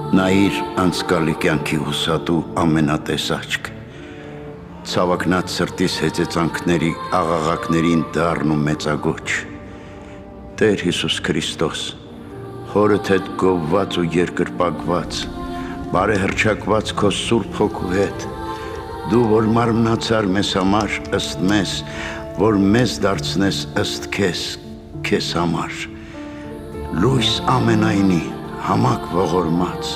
Նայիր անցկալի կյանքի հուսատու ամենատես աչք, ցավակնած սրտիս հեծեծանքների աղաղակներին դառնում մեծագոչ։ Տեր Հիսուս Քրիստոս, հորդ հետ գովված ու երկրպագված, բարեհռչակված քո Սուրբ Հոգու հետ, դու որ մարմնացար մեզ համար ըստ մեզ, որ մեզ դարձնես ըստ քեզ համար, լույս ամենայնի, համակ ողորմած,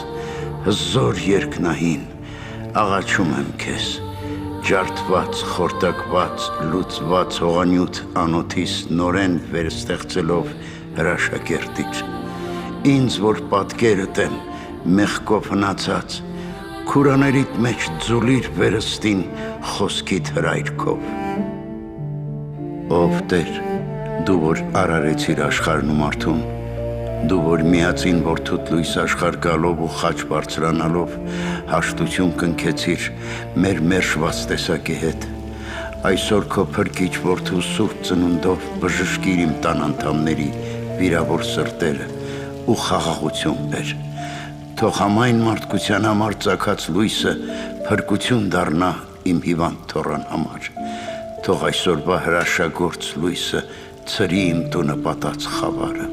հզոր երկնահին, աղաչում եմ քեզ, ջարդված, խորտակված, լուծված հողանյութ անոթիս նորեն վերստեղծելով հրաշակերտիր, ինձ որ պատկերդ եմ մեղքով հնացած, քուրաներիդ մեջ ձուլիր վերստին խոսքիդ հրայրքով։ Ով Տեր, դու որ արարեցիր աշխարհն ու մարդուն, դու որ միածին որդուդ լույս աշխարհ գալով ու խաչ բարձրանալով հաշտություն կնքեցիր մեր մերժված տեսակի հետ, այսօր քո փրկիչ որդու սուրբ ծնունդով բժշկիր իմ տան անդամների վիրավոր սրտերը ու խաղաղություն բեր, թող համայն մարդկության համար ծագած լույսը փրկություն դառնա իմ հիվանդ թոռան համար, թող այսօրվա հրաշագործ լույսը ցրի իմ տունը պատած խավարը։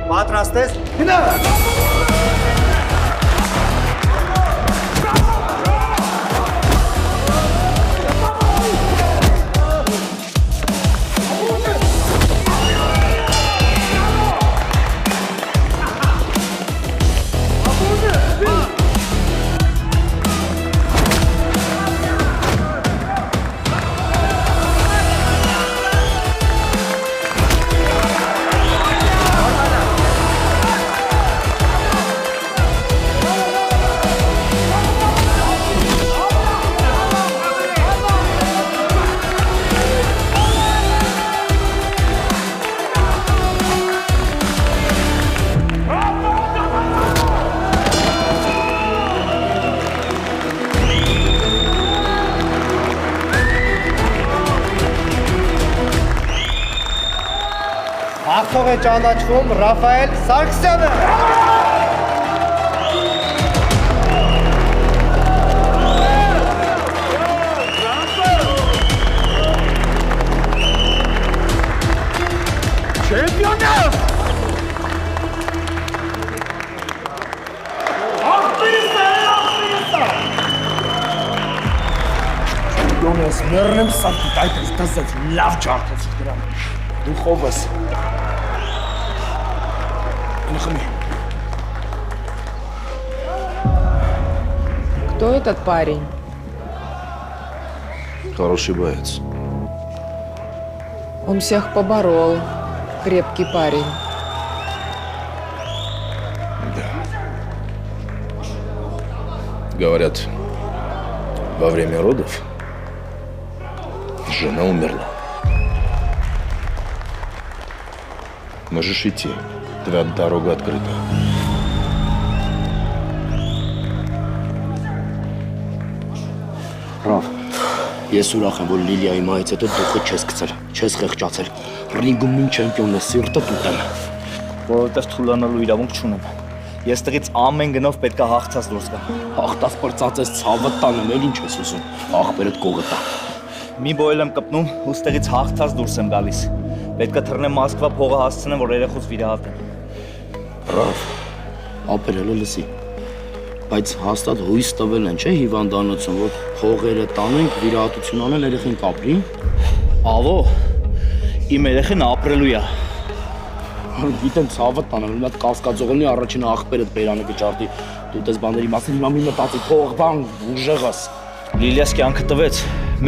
Պատրաստես, գնա։ Հաղթող է ճանաչվում Ռաֆայել Սարգսյանը։ Չեմպիոնը։ Չեմպիոնը ես մեռնեմ սարքիտ այդ ես դասած լավ ջարդեցի դրան։ Դու խովս։ Кто этот парень? Хороший боец. Он всех поборол. Крепкий парень. Да. Говорят, во время родов жена умерла. Можешь идти. Твоя дорога открыта. Ռավ, ես ուրախ եմ, որ Լիլիայի մահից հետո դուխը չես գցել, չես խեղճացել։ Ռինգում նույն չեմպիոնն է, սիրտը տուտեմ։ Որովհետև թուլանալու իրավունք չունեմ։ Ես տղից ամեն գնով պետք է հաղթած դուրս գամ։ Հաղթած պրծած ես ցավը տանում, էլ ինչ ես ուզում։ Աղբերդ կողը տա։ Մի բոյել եմ կպնում, ու ստեղից հաղթած դուրս եմ գալիս։ Պետք է թռնեմ Մոսկվա փողը հասցնեմ, որ երեխուց վիրահատեմ։ Ռավ, ապերելը լսի։ Բայց հաստատ հույս տվել են, չէ՞ հիվանդանոցում, որ փողերը տանենք, վիրահատություն անեն, երեխին կապրի։ Ավո, իմ երեխեն ապրելու է։ Գիտեմ ցավը տանեմ, մի հատ կասկածողնի առաջին աղբերդ բերանը կճարդի։ Դու տես բաների մասին հիմա մի մտածի, փող բան, ուժեղս։ Լիլիաս կյանքը տվեց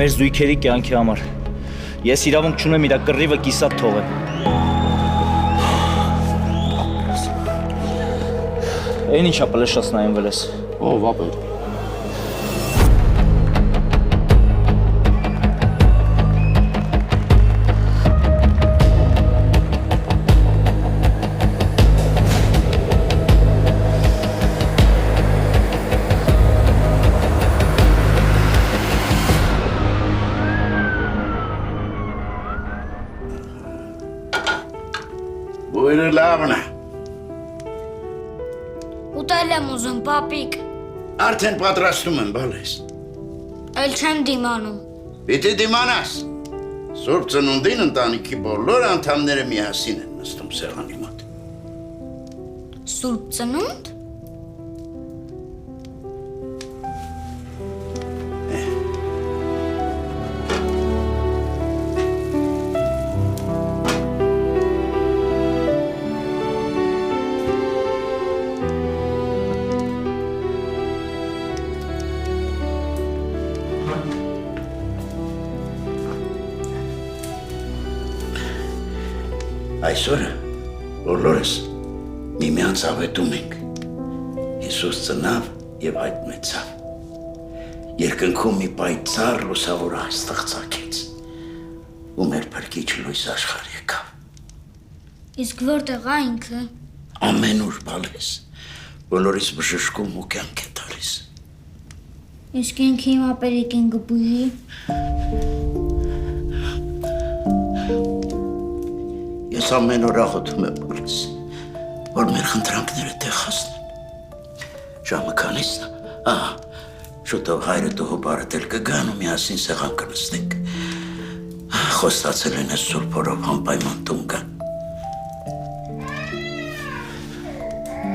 մեր զույգերի կյանքի համար։ Ես իրավունք չունեմ իր կռիվը կիսատ թողեմ։ Այն ինչա պլեշած նայնվել ես։ Ով ապեր։ Բույրը լավն է։ Ուտել եմ ուզում, պապիկ, Արդեն պատրաստում եմ, բալես։ էլ չեմ դիմանում։ Պիտի դիմանաս։ Սուրբ ծնունդին ընտանիքի բոլոր անդամները միասին են նստում սեղանի մոտ։ Սուրբ ծնունդ։ Այսօրը բոլորս միմյանց ավետում ենք։ Հիսուս ծնավ եւ հայտնվեցավ։ Երկնքում մի պայծառ լուսավոր աստղ ծագեց, ու մեր փրկիչ լույս աշխարհ եկավ։ Իսկ որտեղ է ինքը։ Ամենուր բալես, բոլորիս բժշկում ու կյանք է տալիս։ Իսկ ինքը հիմա պերիկին գբուհի։ Ես ամեն օր աղոթում եմ բալես, որ մեր խնդրանքները տեղ հասնեն։ Ժամը քանիսն է, ահա, շուտով հայրդ ու հոբարդ էլ կգան ու միասին սեղան կնստենք։ Խոստացել են այս սուրբ օրով անպայման տուն գան։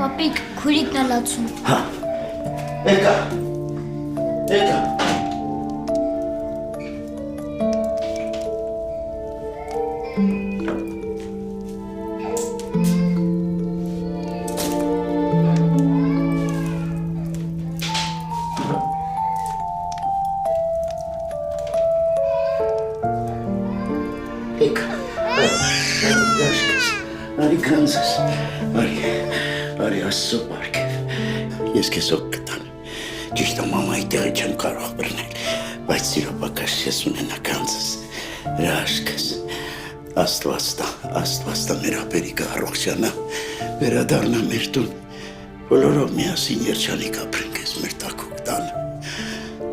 Պապիկ, քույրիկն է լացում։ Հա, եկա, եկա։ Եկա, դաշկս, արի գանձս, արի աստծո պարգև, ես քեզ օգ կտան, ճիշտ է մամայի տեղի չեմ կարող բռնել, բայց սիրո պակաս ես ունենա գանձս, դաշկս, աստված տա մեր ապերիկը առողջանա, վերադառնա մեր տուն, բոլորով միասին երջանիկ ապրենք ես մեր տակուկ տանը,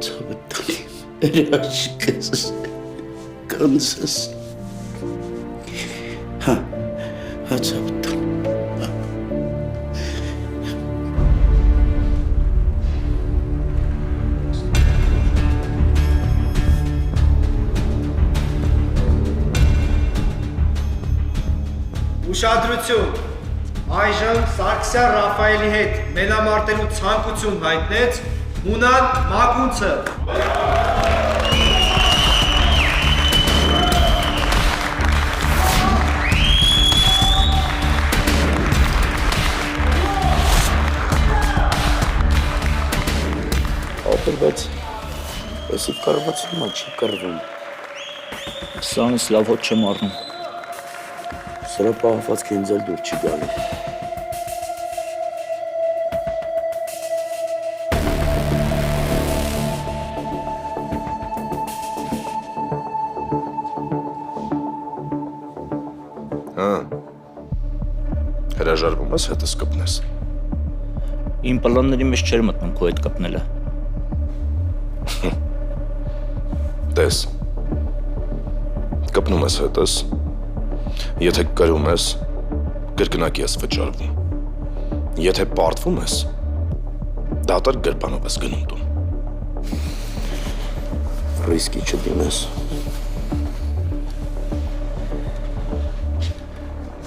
ցավը տանի, դաշկս, գանձս, հա, ցավտան։ Ուշադրություն, այժմ Սարգսյան Ռաֆայելի հետ մենամարտելու ցանկություն հայտնեց Մունան Մագունցը։ Բայց եսի կարվածում չի կրվում։ Սրանից լավ հոտ չեմ առնում։ Սրա պահվածքը ինձ էլ դուր չի գալի։ Հա, հրաժարվում ես հետս կպնես։ Իմ պլանների մեջ չեր մտնում քո հետ կապնելը։ Տես, կպնում ես հետս, եթե կրում ես, կրկնակի ես վճարվում, եթե պարտվում ես, դատար գրպանով ես գնում տուն։ Ռիսկի չդիմես։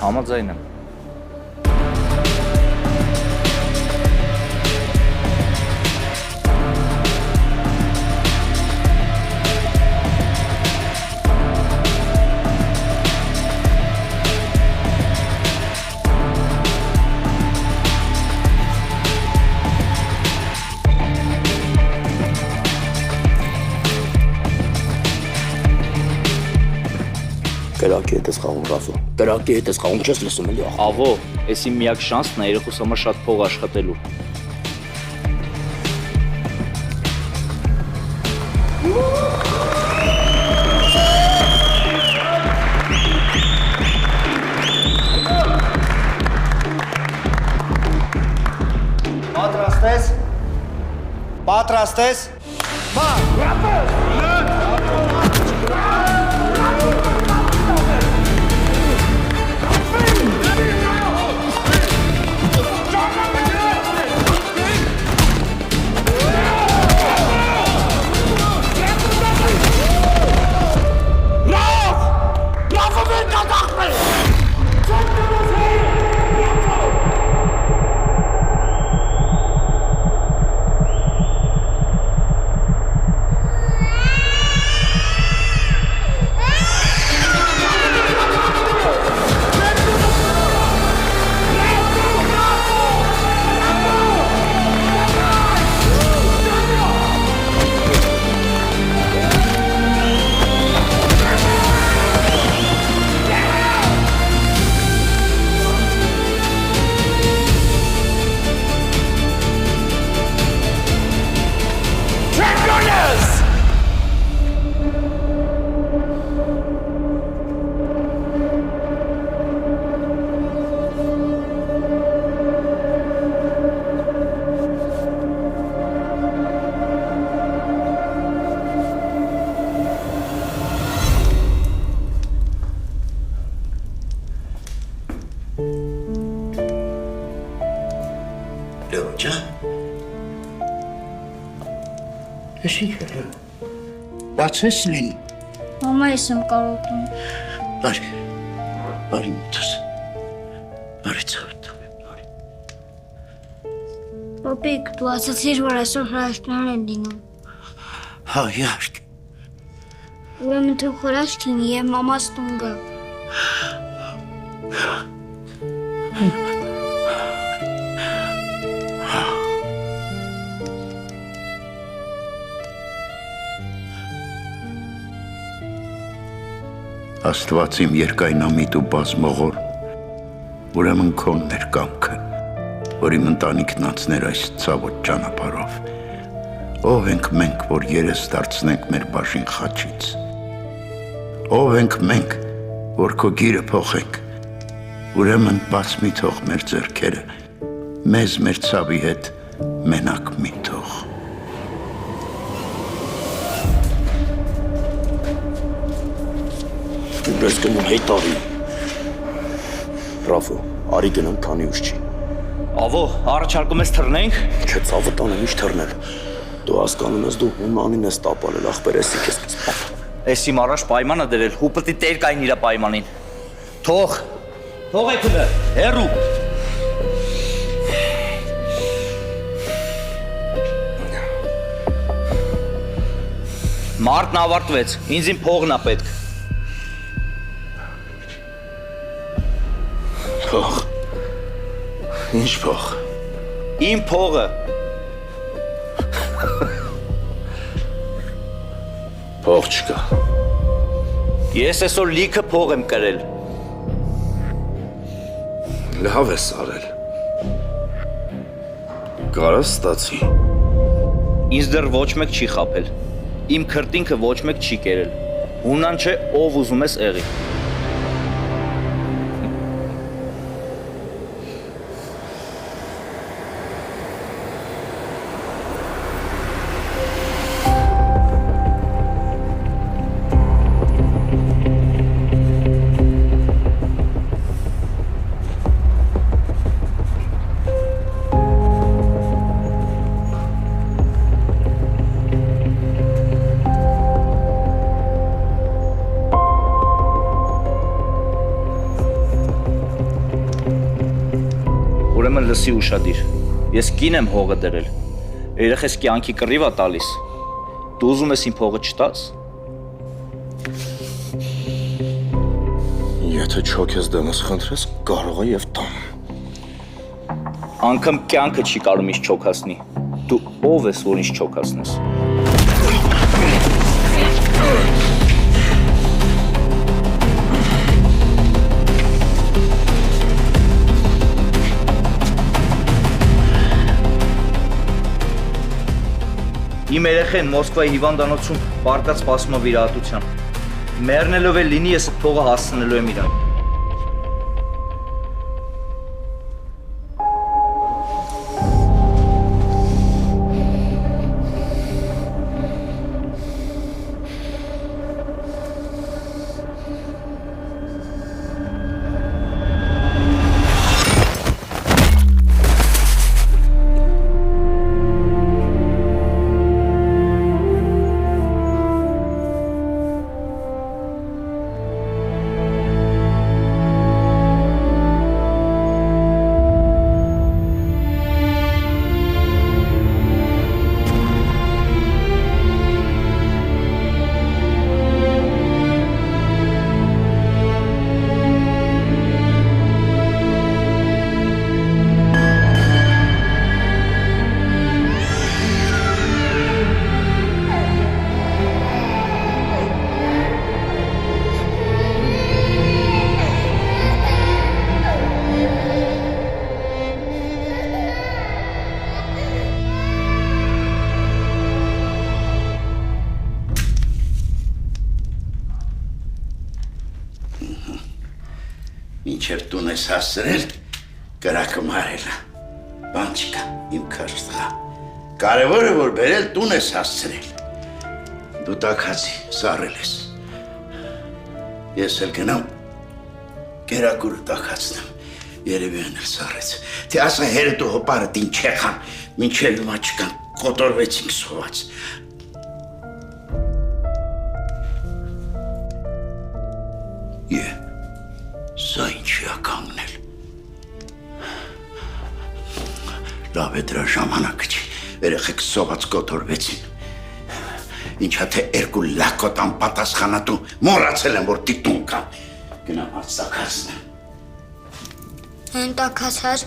Համաձայն եմ։ Կրակի հետ ես խաղում, Ռաֆո։ Կրակի հետ ես խաղում, չես լսում էլի ախ։ Ավո, էսի միակ շանսն է երեխուս համար շատ փող աշխատելու։ Պատրաստ ես։ Պատրաստ ես։ Բացես լինի։ Մամա ես եմ կարոտում։ Բարի մտս։ Բարի ծավտ։ Պապիկ, դու ասացիր, որ այսօր հրաշքներ են լինում։ Հա, իհարկե։ Ուրեմն թող հրաշք լինի եւ մամաս տուն գա։ Աստված իմ երկայնամիտ ու բազմողոր, ուրեմն քոնն էր կամքը, որ իմ ընտանիքն անցներ այս ցավոտ ճանապարհով։ Ով ենք մենք, որ երես դարձնենք մեր բաժին խաչից։ Ով ենք մենք, որ քո գիրը փոխենք։ Ուրեմն բաց մի թող մեր ձեռքերը, մեզ մեր ցավի հետ մենակ մի թող։ Ես գնում հետարի։ Ռաֆո, արի գնանք, քանի ուշ չի։ Ավո, առաջարկում ես թռնենք։ Չէ, ցավը տանը ինչ թռնել։ Դու հասկանում ես, դու հունանին ես տապալել, ախպեր ես իքես կսպապ։ Էս իմ առաջ պայմանը դրել, ու պետք է տեր կային իրա պայմանին։ Թող եք ուտը, հեռու։ Մարտն ավարտվեց, ինձ իմ փողն է պետք։ Փող։ Ինչ փող։ Իմ փողը։ Փող չկա։ Ես այսօր լիքը փող եմ կրել։ Լավ ես արել։ Կարաս ստացի։ Ինձ դեռ ոչ մեկ չի խաբել։ Իմ քրտինքը ոչ մեկ չի կերել։ Հունան չէ, ով ուզում ես եղի։ Ուրեմն լսի ուշադիր, ես կին եմ հողը դրել, երեխես կյանքի կռիվ է տալիս, դու ուզում ես իմ փողը չտաս։ Եթե չոքես դեմս խնդրես, կարող է և տամ։ Անգամ կյանքը չի կարում ինձ չոքասնի, դու ով ես, որ ինձ չոքասնես։ իմ երեխեն Մոսկվայի հիվանդանոցում պարկած սպասում է վիրահատության։ Մեռնելով էլ լինի, ես փողը հասցնելու եմ իրան։ Մինչև տուն ես հասցրել, կրակը մարելա, բան չկա, իմ քարշ տղա, կարևորը որ բերել տուն ես հասցրել, դու տաքացի, սարել ես, ես էլ գնամ, կերակուրը տաքացնեմ, երևի են էլ սարեց, թե ասա հերդ ու հոպարը տին չեխան, մինչև հիմա չկան, կոտորվեցինք սոված, Սա ինչի է կանգնել, լավ է դրա ժամանակը չի, երեխեք սոված կոտորվեցին, ինչա թե երկու լակոտ անպատասխանատու մոռացել եմ, որ տիտուն կան, գնամ հաց տաքացնեմ։ Հեն տաքացար,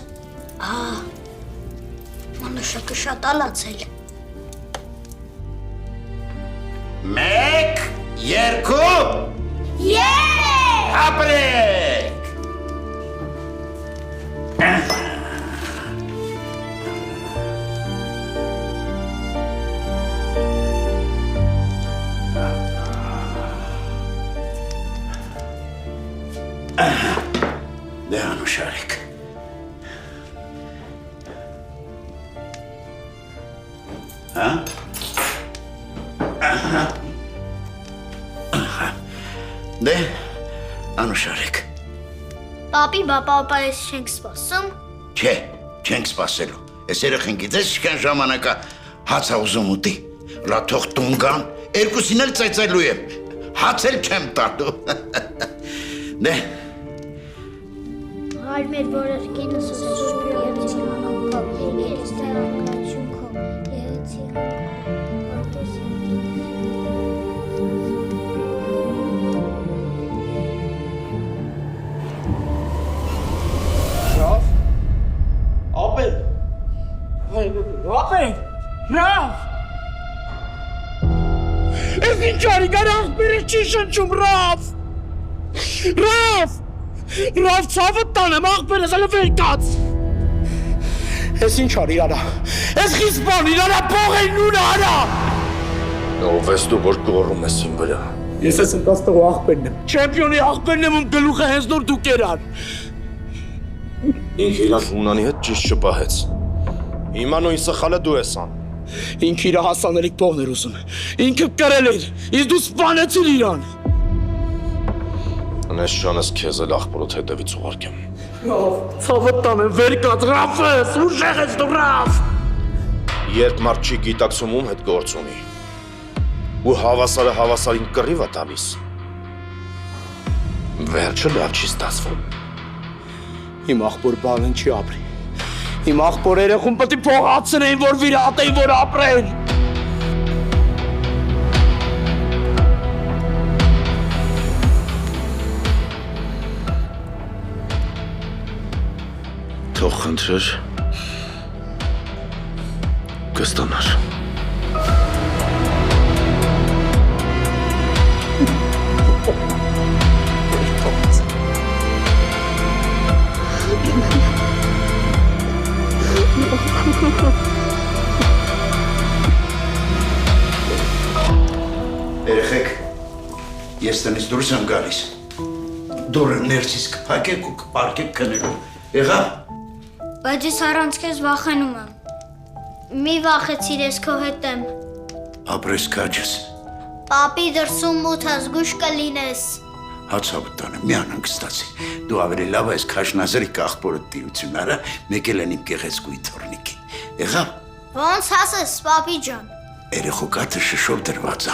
մանուշակը շատ ալացել։ 1, 2, ապրեք! Դե անուշարեք։ Դե անուշարեք։ Պապի, պապա ես չենք սպասում։ Չէ, չենք սպասելու։ Ես երեխեն գիտես ինչքան ժամանակա հաց ա ուզում ուտի։ Լա թող տուն գան, երկուսին էլ ծայծելու եմ։ Հաց էլ չեմ տալու։ Դե Մեր որերկինը սուսում և ծիրանոքով, ես տերանկաչունքով, և Ռավ, ապել, Ռավ, ես ինչ արի գար աղբերը չի շնչում, Ռավ, ցավը տանեմ, աղբեր ես ալը վերկաց։ Ես ինչ արի արա, ես խիսպան իրանա պողեն նունը արա։ Ով ես դու, որ գոռում ես իմ վրա։ Ես ես ընտաս տղու աղբերն եմ, չեմպիոնի աղբերն եմ ում գլուխը հենց նոր դու կերար։ Ինք իրան հունանի հետ ճիշտ չպահեց։ Հիմա նույն սխալը դու ես ան։ Ինքը իրա հասանելիք պողն էր ուզում, ինքը կրել էր, իսկ դու սպանեցիր իրան։ Անես շանս քեզ էլ աղբորոտ հետևից ուղարկեմ։ Ռավ, ցավը տանեմ, վերկաց, Ռավ ես, ուժեղ ես դու, Ռավ։ Երբ մարդ չի գիտակցում ում հետ գործ ունի, ու հավասարը հավասարին կռիվ է տալիս, վերջը լավ չի ստացվում։ Իմ աղբոր բանն չի ապրի, իմ աղբոր երեխուն պետք է փողացնեին, որ վիրահատեին, որ ապրեն։ Թող խնդրեր, կստանար։ Ես տնից դուրս եմ գալիս։ Դուրը ներսից կփակեք ու կպարկեք քնելու։ Եղավ։ Բայց ես առանց քեզ վախենում եմ։ Մի վախեցիր, ես քո հետ եմ։ Ապրես քաջս։ Պապի դրսում մութ ազգուշ կլինես։ Հացավը տանը, մի անհանգստացի։ Դու ավելի լավ ես քաշնազրի աղբորը տիրություն արա, մեկ էլ են իմ գեղեցկուի թորնիկին։ Եղավ։ Ոնց հասես, պապի ջան։ Երեխուկաթը շշով դրված է։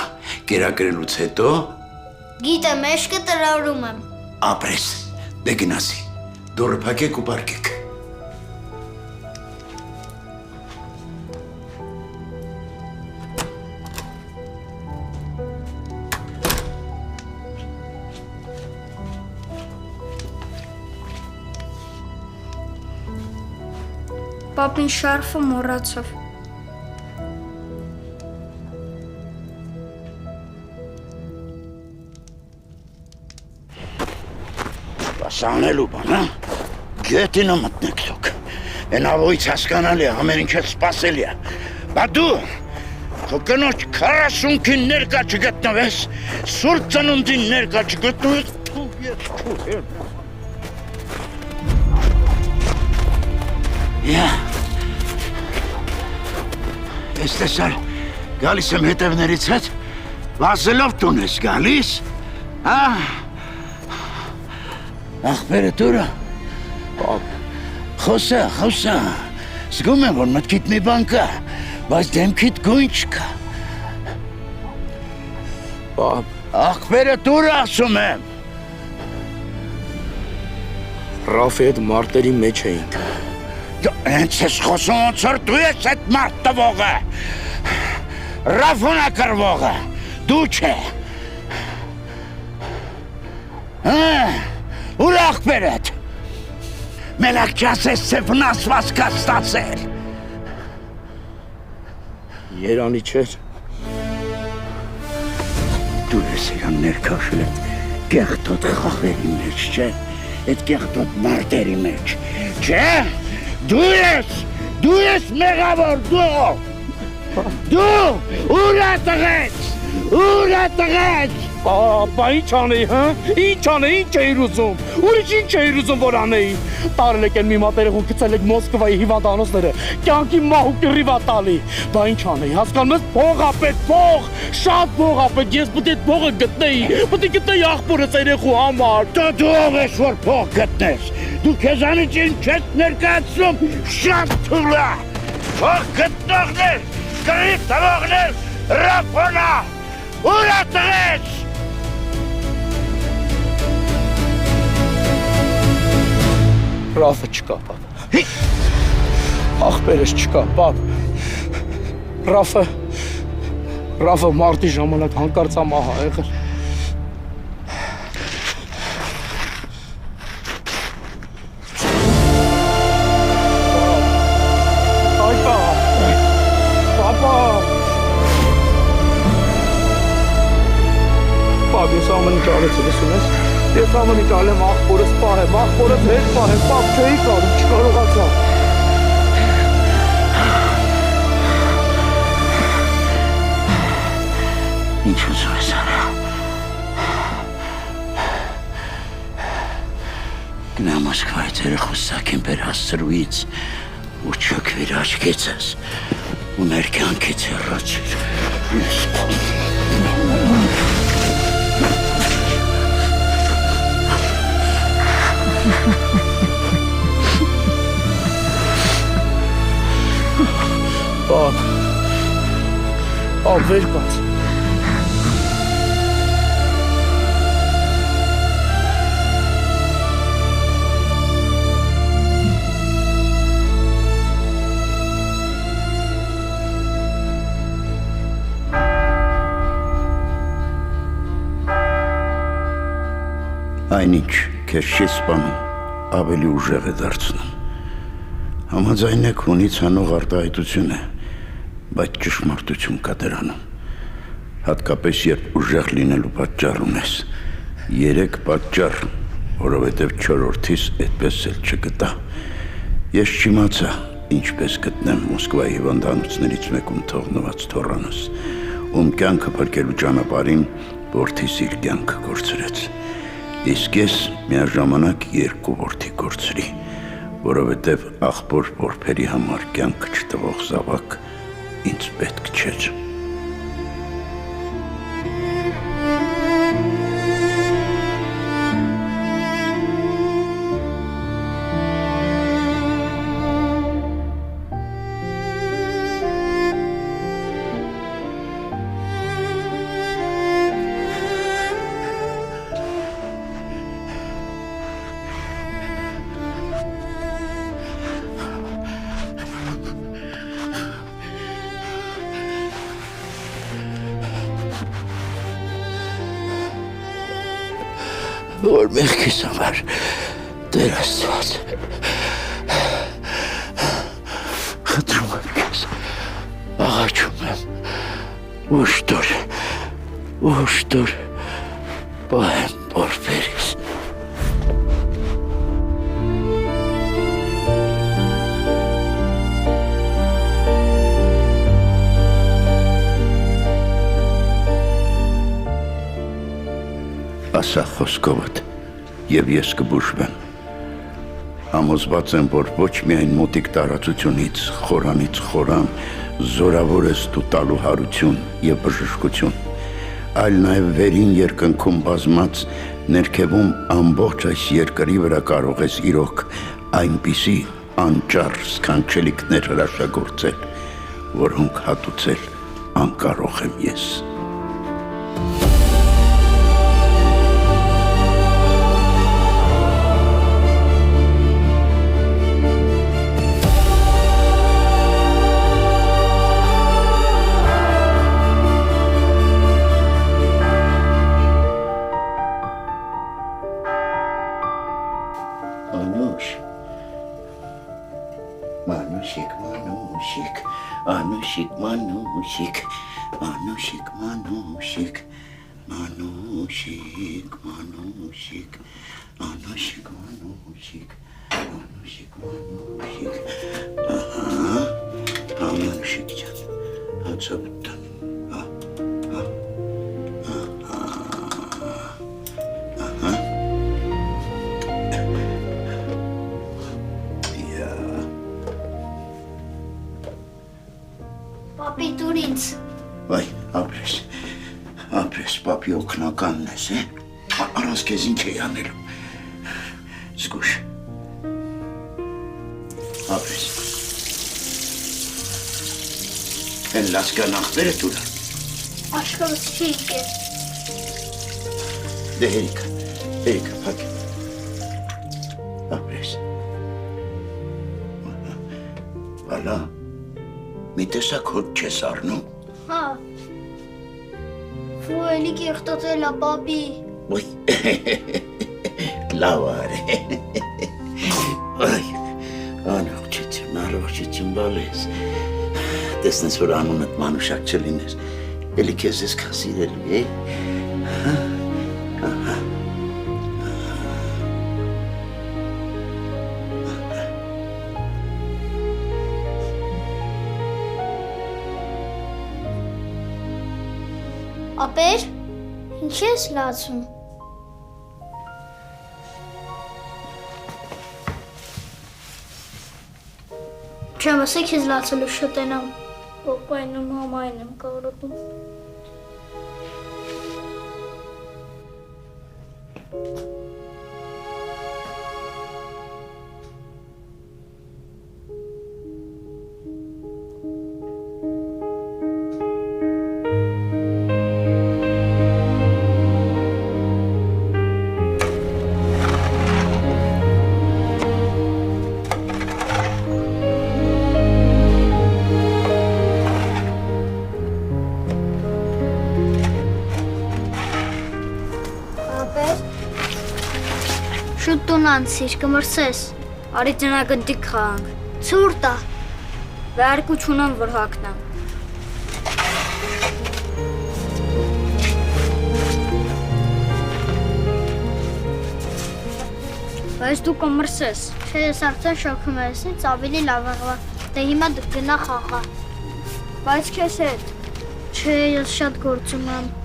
Կերակրելուց հետո Գիտեմ, մեջքը տրորում եմ։ ապրես։ Դե գնացի։ Դուրը փակեք ու պարկեք։ Պապին շարֆը մոռացավ։ Սանելու բան, հա? Գետինը մտնեք դուք։ Են ավոյից հասկանալի է, ամեն ինչ էլ սպասելի է։ Բա դու, քո կնոջ 40-ին ներկա չգտնվես, սուրբ ծնունդին ներկա չգտնվես, թու ես թու։ Յա։ Ես տեսար, գալիս եմ հետևներից հետ, վազելով տուն ես գալիս, հա։ Ախպերը դուրա, խոսա, զգում եմ, որ մտքիդ մի բան կա, բայց դեմքիդ գույն չկա։ Ախպերը դուրա ասում եմ։ Ռաֆի հետ մարտերի մեջ էինք։ Դու հենց ես խոսում ոնց որ դու ես այդ մարդ տվողը, Ռաֆոնա կրվողը, դու չէ։ Ուր ախպերդ, մենակ չասես թե վնասված կա ստացել։ Երանի չէր։ Դու ես իրան ներքաշել այդ կեղտոտ խաղերի մեջ, չէ, այդ կեղտոտ մարտերի մեջ, չէ, դու ես մեղավոր, դու, ուր է տղեց, Պապա, ինչ անեի, հա? Ինչ անեի, ինչ էիր ուզում, ուրիշ ինչ էիր ուզում, որ անեի։ Տարել եք են մի մատերեղուն գցել եք Մոսկվայի հիվանդանոցները, կյանքի մահ ու կռիվա տալի։ Բա ինչ անեի, հասկանում ես, փող ա պետք, փող, շատ փող ա պետք, ես պետք է փողը գտնեի, պետք է գտնեի աղբորս երեխու համար։ Դու ով ես, որ փող գտնես, դու քեզանից ինչ չես ներկայացնում, շատ թույլ է, փող գտնողներ, կռիվ տվողներ, Ռաֆոնա, ուր է տղեց։ Ռաֆը չկա, պապ։ Ախպերս չկա, պապ։ Ռաֆը մարտի ժամանակ հանկարծ ամահ ա եղել։ Ես ամեն ինչ արեցի, լսում ես, ես ամեն ինչ ալեմ աղբորս պահեմ, աղբորս հետ պահեմ, պապ չէի կարում, չկարողացա։ Ինչ ուզում ես արա։ Գնա Մոսկվայից երեխուս սակին բեր հասցրուից ու չոքվիր աչքիցս ու մեր կյանքից հեռացիր։ Պապ, վեր կաց։ Այնինչ քեզ չի սպանում, ավելի ուժեղ է դարձնում։ Համաձայնեք հունից հանող արտահայտություն է, բայց ճշմարտություն կա դրանում։ Հատկապես երբ ուժեղ լինելու պատճառ ունես։ 3 պատճառ, որովհետև 4-ից այդպես էլ չգտա։ Ես չիմացա, ինչպես գտնեմ Մոսկվայի հիվանդանոցներից մեկում թողնված թոռանս, ում կյանքը փրկելու ճանապարհին որդիս իր կյանքը կորցրեց։ Իսկ ես միաժամանակ երկու որդի կորցրի, որովհետև աղբոր որբերի համար կյանքը չտվող զավակ ինձ պետք չէր։ Որ մեղքիս համար Տեր Աստված խնդրում եմ քեզ, աղաչում եմ, ուշ տուր, պահեմ որբերիս։ Ասա խոսքովդ, և ես կբուժվեմ։ Համոզված եմ, որ ոչ միայն մոտիկ տարածությունից, խորանից խորան, զորավոր ես դու տալու հարություն և բժշկություն, այլ նաև վերին երկնքում բազմած ներքևում ամբողջ այս երկրի վրա կարող ես իրոք այնպիսի անճար սքանչելիքներ հրաշագործել, որոնք հատուցել անկարող եմ ես։ Պապի տուր ինձ։ Վայ, ապրես, պապի օգնականն ես, առանց քեզ ինչ էի անելու։ Զգուշ, ապրես։ Են լասկանախները տուրա։ Աշխարհս չի եկել։ Դե հերիքա, փակ։ Ապրես։ Վալա, մի տեսակ հոտ չես առնում։ Հա։ Ֆու էլի կեղտոտել ա պապի։ Ոյ, լավ արե։ Այ, առողջություն բալես։ Տեսնես, որ անունդ մանուշակ չլիներ, էլի քեզ ես քասիրելու, Ապեր, ինչ ես լացում։ Չեմ ասեք ես լացելու շտենամ, պոպայնում համայն եմ կարոտում։ Շուտ տուն անցիր, կմրսես, արի տնագնդիկ խաղանք, ծուրտ ա, վերարկու չունեմ, որ հակնամ։ Բայց դու կմրսես, չէ ես արդեն շոքում ես ինձ ավելի լավ աղվա, դե հիմա գնա խաղա։ Բայց քեզ հետ, չէ ես շատ գործում եմ։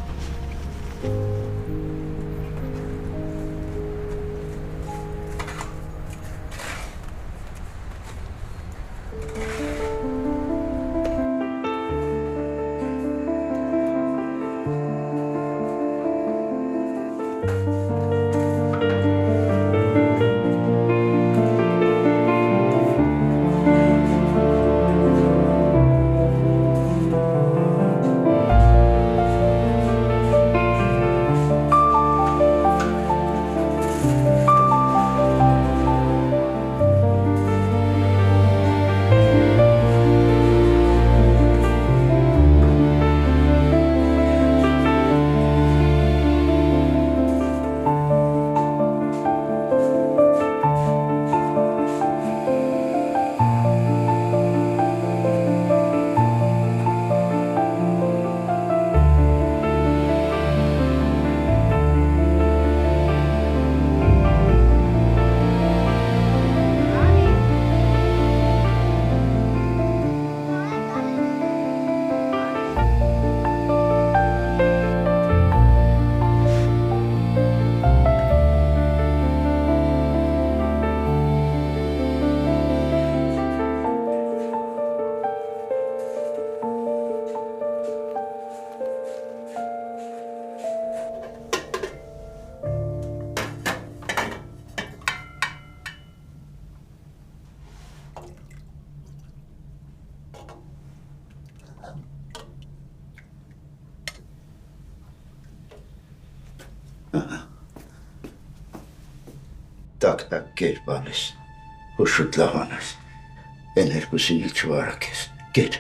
տակ կեր բանես, որ շուտ լավանես, են երկուսին էլ չվարակես, կեր։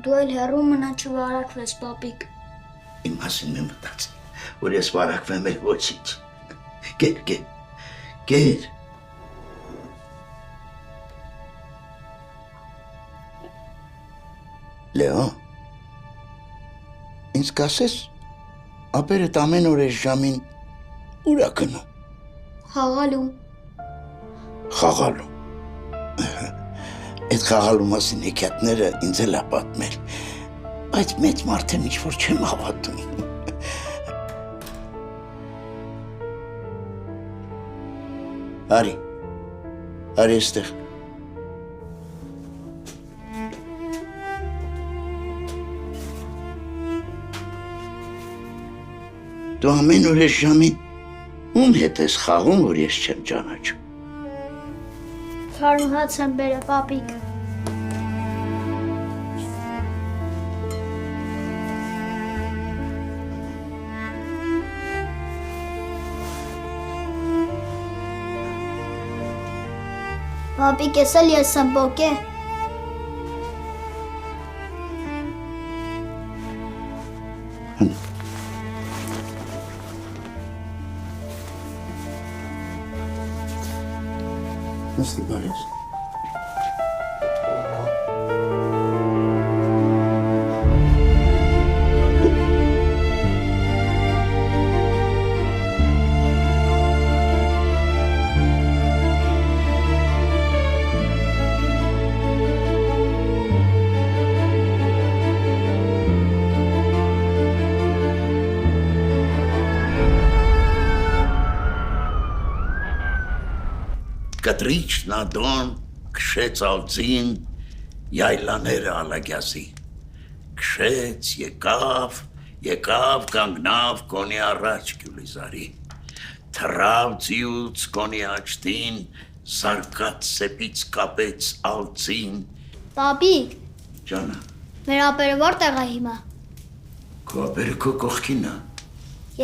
Դու էլ հեռու մնա չվարակվես, պապիկ։ Իմ մասին մի մտածի, որ ես վարակվեմ էլ ոչինչ, կեր։ Լեոն, ինձ կասես, ապերդ ամեն օր ես ժամին ուր ա գնում։ Խաղալու։ Խաղալու։ Այդ խաղալու մասին հեքիաթները ինձ էլ ա պատմել, բայց մեծ մարդ եմ ինչ-որ չեմ հավատում։ Արի էստեղ։ Դու ամեն օր ես ժամին ում հետ ես խաղում, որ ես չեմ ճանաչում։ Խառնուհաց եմ բերել, պապիկ։ Պապիկ, ես էլ ես եմ բոկե։ Նստի բարես։ Կտրիչն ադոն, քշեց ալծին, յայլաները ալագյասի, քշեց, եկավ, կանգնավ կոնի առաջ Գյուլիզարի, թռավ ձիուց կոնի աչտին, զարկած սեպից կապեց ալծին։ Պապիկ, Ջանա, մեր ապերը որտեղ է հիմա։ քո ապերը քո կողքին ա։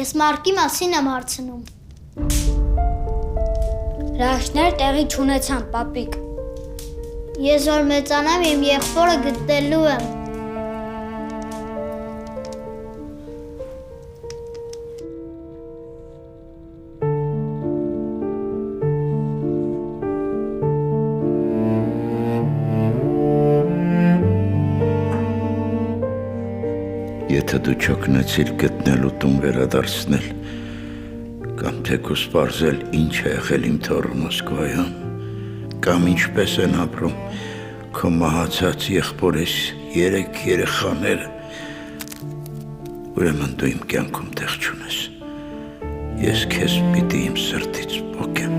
Ես Մարկի մասին եմ հարցնում։ Հրաշքներ տեղի չունեցան, պապիկ։ Ես որ մեծանամ, իմ եղբորը գտնելու եմ։ Եթե դու չօգնեցիր գտնելու տուն վերադարձնել, կամ թեկուզ պարզել ինչ է եղել իմ թոռը Մոսկվայում, կամ ինչպես են ապրում քո մահացած եղբորես 3 երեխաները, ուրեմն դու իմ կյանքում տեղ չունես, ես քեզ պիտի իմ սրտից պոկեմ։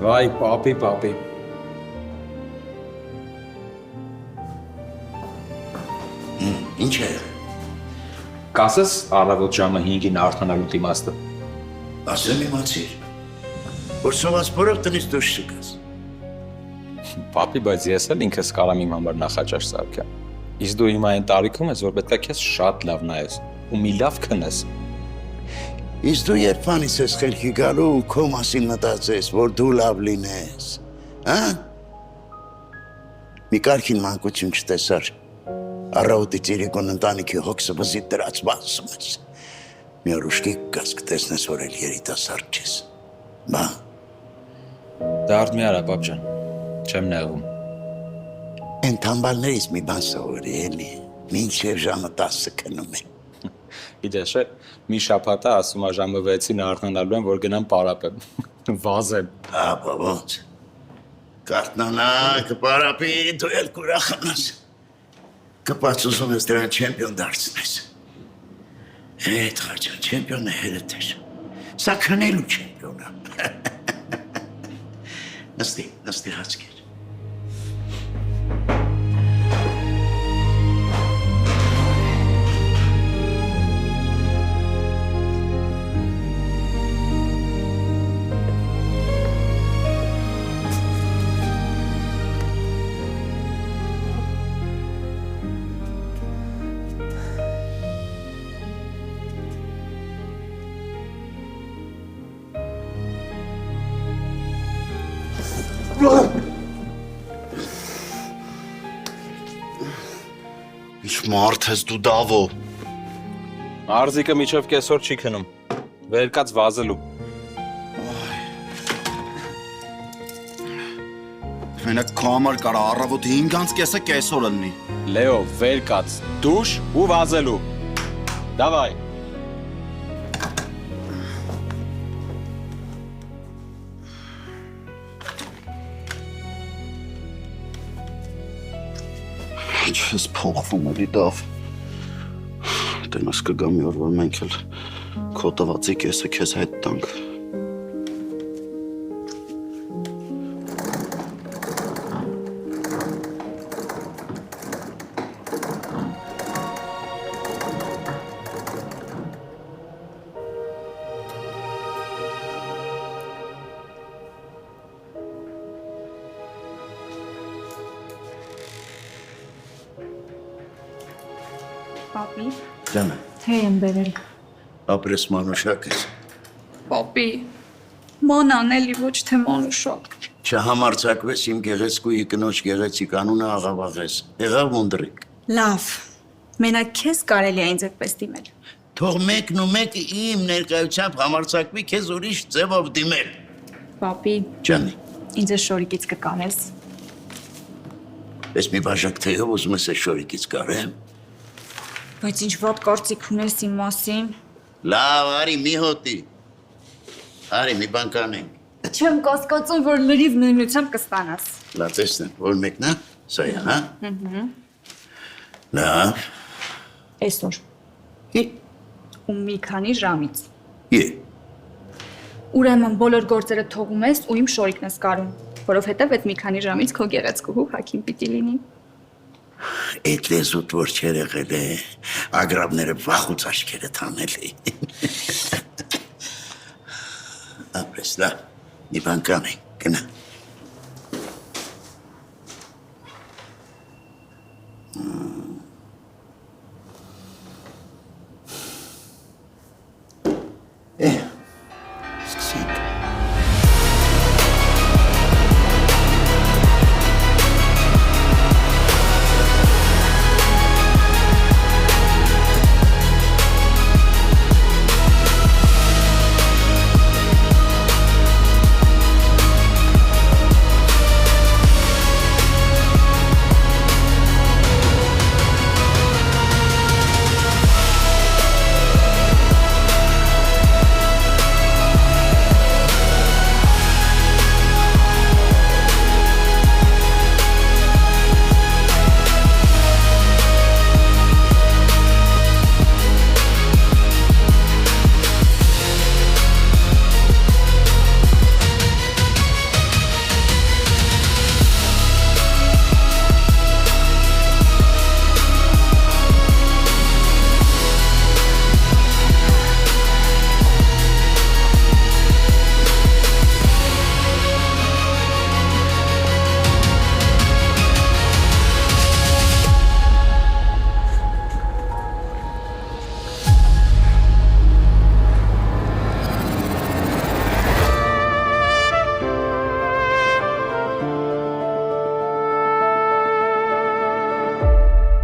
Վայ, պապի։ Ինչ է եղել։ Կասես առավոտ ժամը 5-ին արթնանալու իմաստը։ Ասեմ իմացիր, որ սոված փորով տնից դուրս չգաս։ Պապի, բայց ես էլ ինքս կարամ իմ համար նախաճաշ սարքեմ։ Իսկ դու հիմա այն տարիքում ես, որ պետք է քեզ շատ լավ նայես ու մի լավ քնես։ Իսկ դու երբանից ես խելքի գալու ու քո մասին մտածես, որ դու լավ լինես, հա? Մի կարգին մանկություն չտեսար, առավոտից երեկոն ընտանիքի հոգսը վզիտ դրած բացում ես, մի օր ուշքի կգաս կտեսնես, որ էլ երիտասարդ չես, բա, Դարդ մի արա, պապ ջան։ Չեմ նեղում։ Են տամբալներից մի բան սովորի էլի։ Մինչև ժամը 10 քնում է։ Գիտես, մի շաբաթ է ասում է ժամը 6-ին արթնանալու եմ, որ գնամ պարապեմ։ Վազեմ։ Ապա ոնց։ Կարտնանա, կպարապի, դու էլ կուրախանաս։ Կպած ուզում ես դրան չեմպիոն դարձնես։ Հետ խաչան, չեմպիոնը հերդ էր։ Սա քնելու չեմպիոնը։ Նստի հացքեր։ Ինչ մարդ ես դու դավո։ Արզիկը միջով կեսօր չի քնում։ Վերկած վազելու։ Մենակ քո համար կարա առավոտի 5-ից կեսը կեսօր լինի։ Լեո, վերկած, դուշ ու վազելու։ Դավայ։ Ինչ ես փոխվում էլի դավ։ Տենաս կգա մի օր, որ մենք էլ քո տվածի կեսը քեզ հետ տանք։ Պապի, Ջանը, թե եմ բերել։ ապրես մանուշակ ես։ Պապի, մանան էլի ոչ թե մանուշակ։ Չհամարձակվես իմ գեղեցկուի կնոջ գեղեցիկ անունը աղավաղես։ Եղավ մունդրիկ։ Լավ, մենակ քեզ կարելի է ինձ այդպես դիմել։ Թող մեկն ու մեկը իմ ներկայությամբ համարձակվի քեզ ուրիշ ձևով դիմել։ Պապի, Ջանի, ինձ է շորիկից կկանես։ ես մի բաժակ թեյով ուզում ես այս շորիկից կարեմ։ Բայց ինչ վատ կարծիք ունես իմ մասին։ Լավ, արի մի հոտի։ Արի մի բան կանենք։ Չեմ կասկածում, որ լրիվ նույնությամբ կստանաս։ Լավ, տեսնեմ, որ մեկն է, սա է, հա։ Լավ։ Այսօր։ Ի։ Ու մի քանի ժամից։ Է։ Ուրեմն բոլոր գործերը թողում ես ու իմ շորիկն ես կարում, որովհետև այդ մի քանի ժամից քո գեղեցկուհու հագին պիտի լինի։ Այդ լեզուտ որ չեր եղել է, ագրավները վախուց աչքերը թանել է։ Ապրես, լավ, մի բան կանենք, գնա։